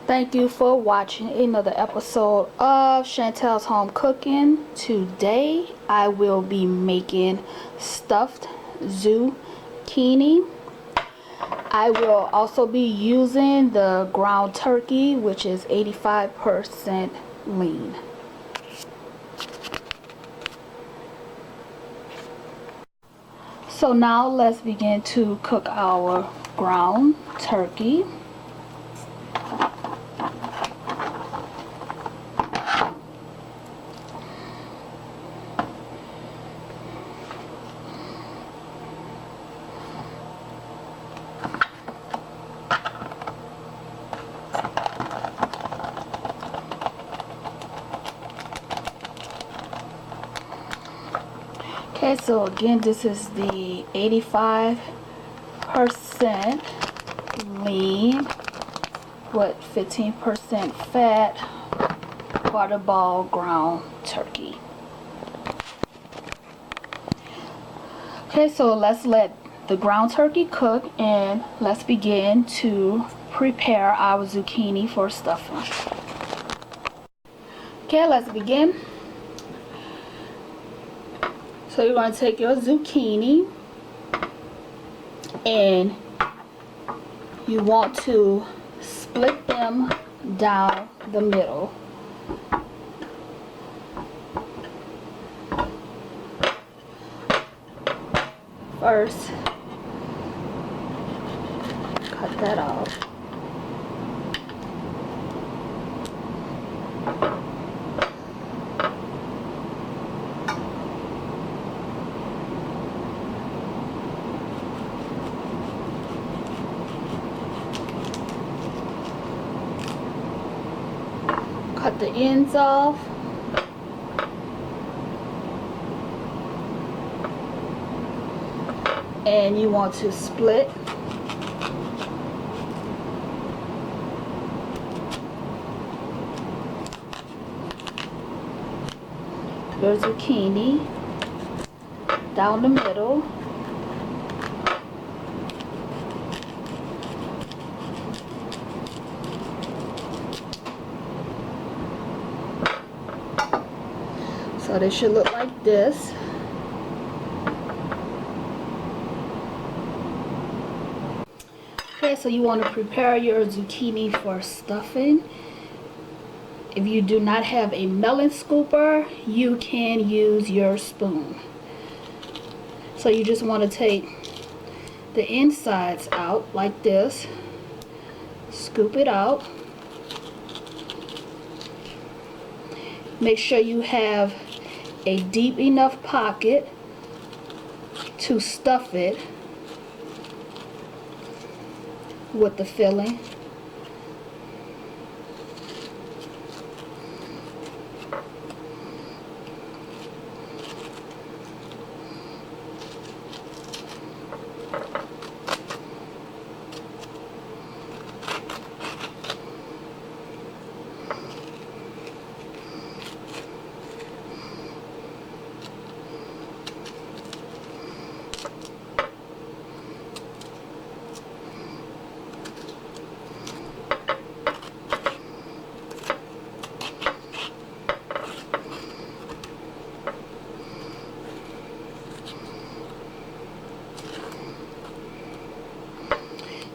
Thank you for watching another episode of Chantel's Home Cooking. Today I will be making stuffed zucchini. I will also be using the ground turkey, which is 85% lean. So now let's begin to cook our ground turkey. Okay, so again, this is the 85% lean with 15% fat butterball ground turkey. Okay, so let's let the ground turkey cook and let's begin to prepare our zucchini for stuffing. Okay, let's begin. So you're going to take your zucchini and you want to split them down the middle. First, cut that off. Cut the ends off. And you want to split your zucchini down the middle. So they should look like this. Okay, so you want to prepare your zucchini for stuffing. If you do not have a melon scooper, you can use your spoon. So you just want to take the insides out like this, scoop it out. Make sure you have a deep enough pocket to stuff it with the filling.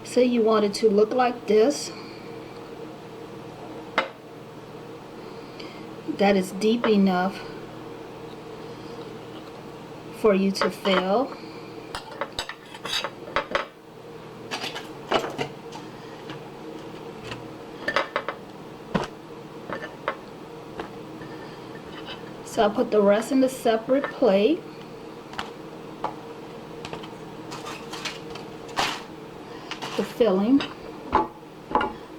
Say you want it to look like this. That is deep enough for you to fill. So I'll put the rest in a separate plate. The filling.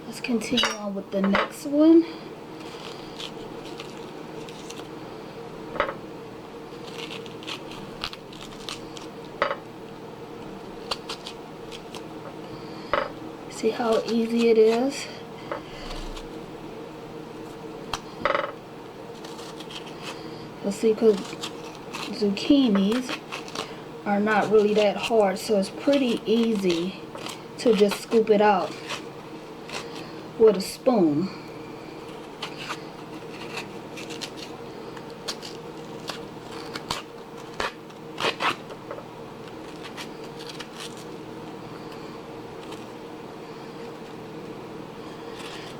Let's continue on with the next one. See how easy it is? Let's see, because zucchinis are not really that hard, so it's pretty easy to just scoop it out. with a spoon.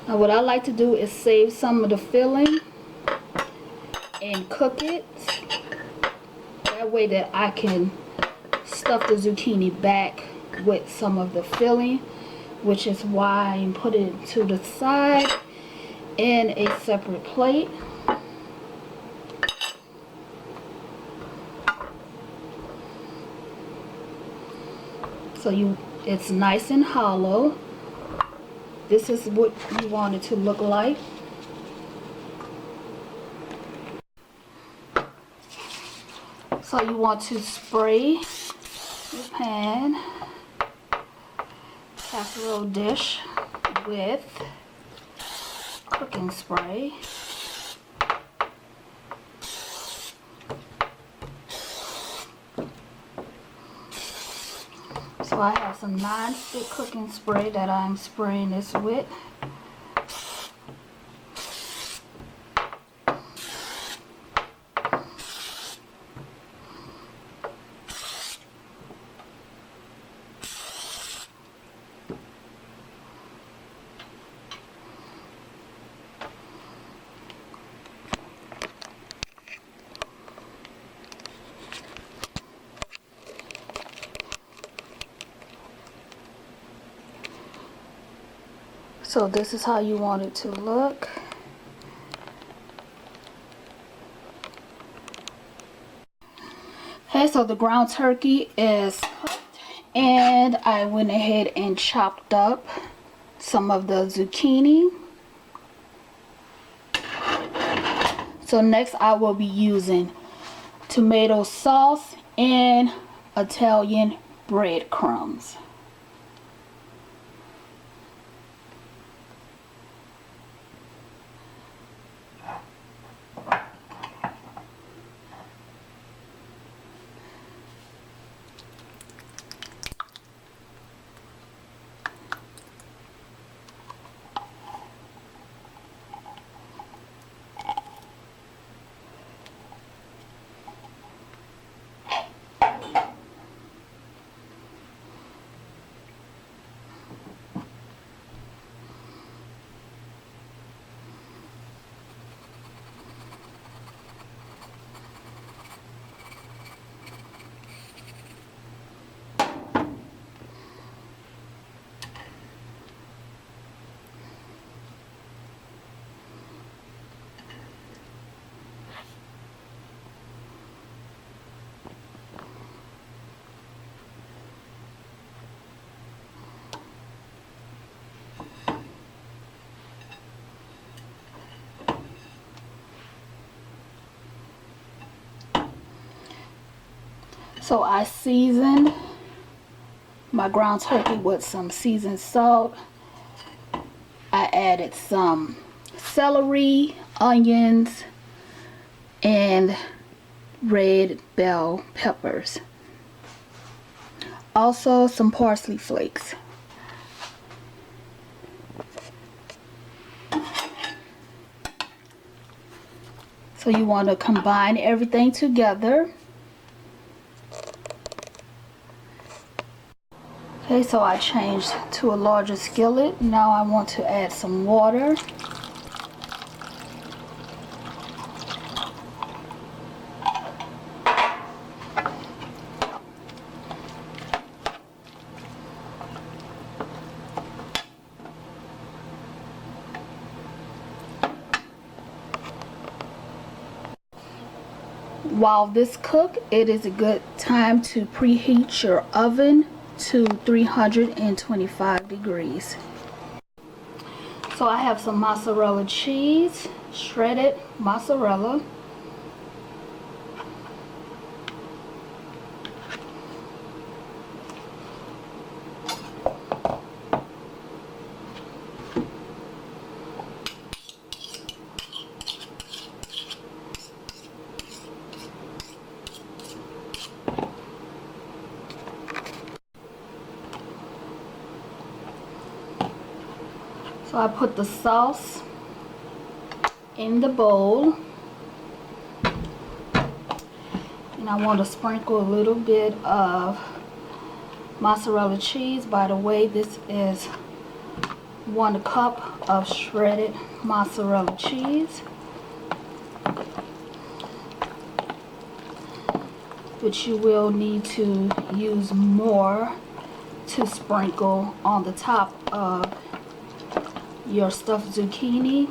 Now what I like to do is save some of the filling and cook it. That way that I can stuff the zucchini back with some of the filling, which is why I'm putting it to the side in a separate plate. So it's nice and hollow. This is what you want it to look like. So you want to spray your pan, casserole dish with cooking spray. So I have some non-stick cooking spray that I'm spraying this with. So this is how you want it to look. Okay, so the ground turkey is cooked, and I went ahead and chopped up some of the zucchini. So next I will be using tomato sauce and Italian bread crumbs. So I seasoned my ground turkey with some seasoned salt. I added some celery, onions, and red bell peppers. Also some parsley flakes. So you want to combine everything together. Okay, so I changed to a larger skillet. Now I want to add some water. While this cooks, it is a good time to preheat your oven to 325 degrees. So I have some mozzarella cheese, shredded mozzarella. So I put the sauce in the bowl, and I want to sprinkle a little bit of mozzarella cheese. By the way, this is 1 cup of shredded mozzarella cheese, which you will need to use more to sprinkle on the top of your stuffed zucchini.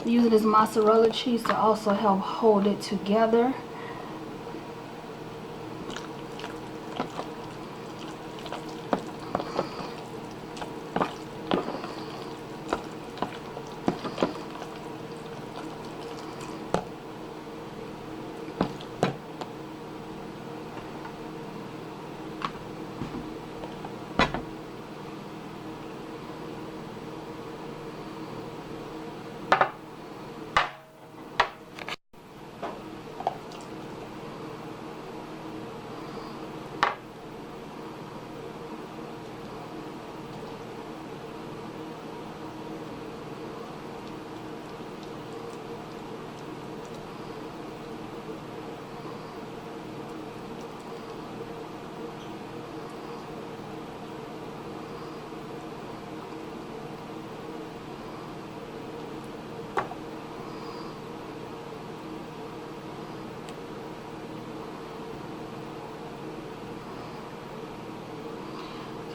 Using this mozzarella cheese to also help hold it together.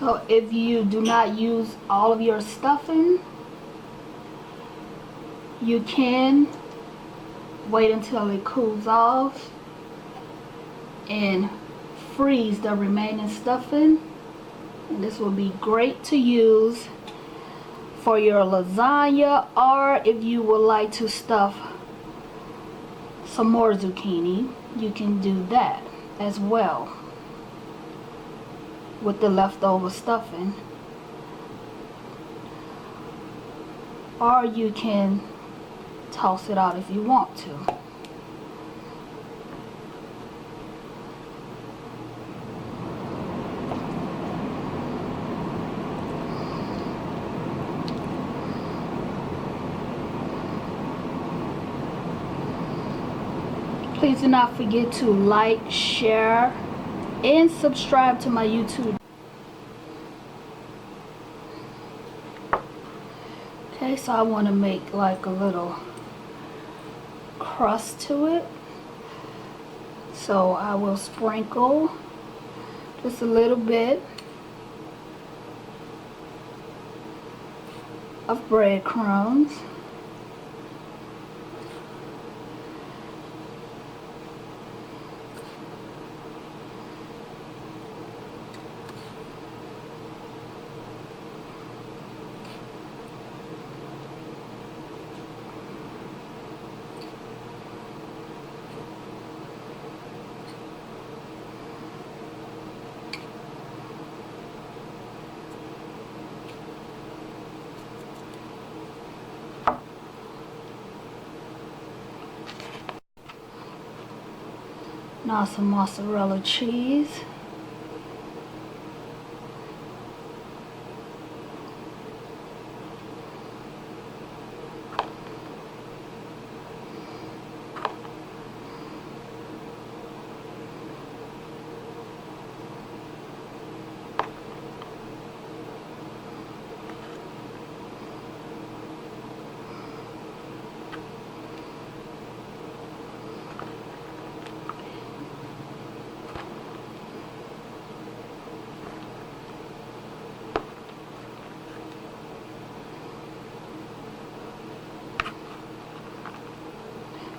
So if you do not use all of your stuffing, you can wait until it cools off and freeze the remaining stuffing. And this will be great to use for your lasagna, or if you would like to stuff some more zucchini, you can do that as well with the leftover stuffing. Or you can toss it out if you want to. Please do not forget to like, share, and subscribe to my YouTube. Okay, so I want to make like a little crust to it. So I will sprinkle just a little bit of breadcrumbs. Now some mozzarella cheese.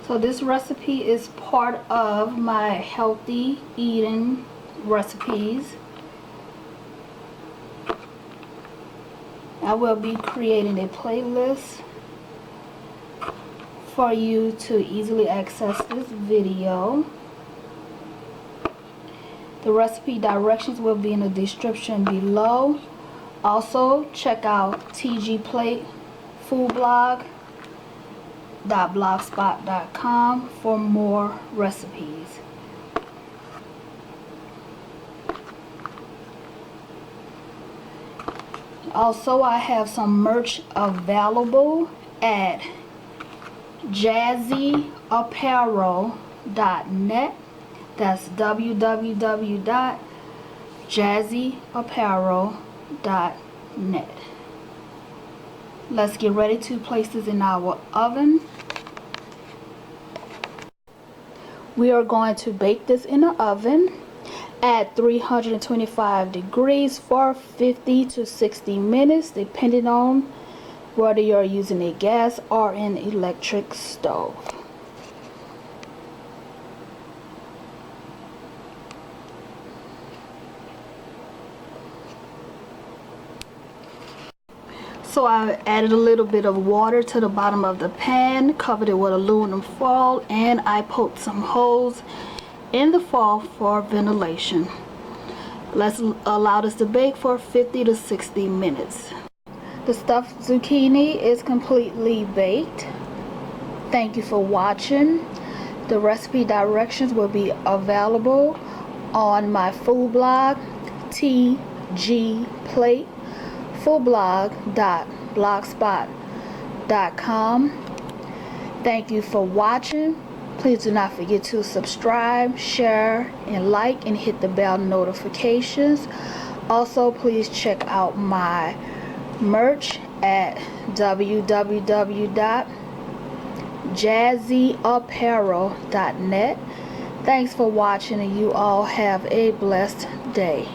So this recipe is part of my healthy eating recipes. I will be creating a playlist for you to easily access this video. The recipe directions will be in the description below. Also, check out tgplatefoodblog.blogspot.com for more recipes. Also, I have some merch available at jazzyapparel.net. That's www.jazzyapparel.net. Let's get ready to place this in our oven. We are going to bake this in the oven at 325 degrees for 50 to 60 minutes, depending on whether you're using a gas or an electric stove. So I added a little bit of water to the bottom of the pan, covered it with aluminum foil, and I poked some holes in the foil for ventilation. Let's allow this to bake for 50 to 60 minutes. The stuffed zucchini is completely baked. Thank you for watching. The recipe directions will be available on my food blog, TG Plate. foodblog.blogspot.com. Thank you for watching. Please do not forget to subscribe, share, and like, and hit the bell notifications. Also, please check out my merch at www.jazzyapparel.net. Thanks for watching, and you all have a blessed day.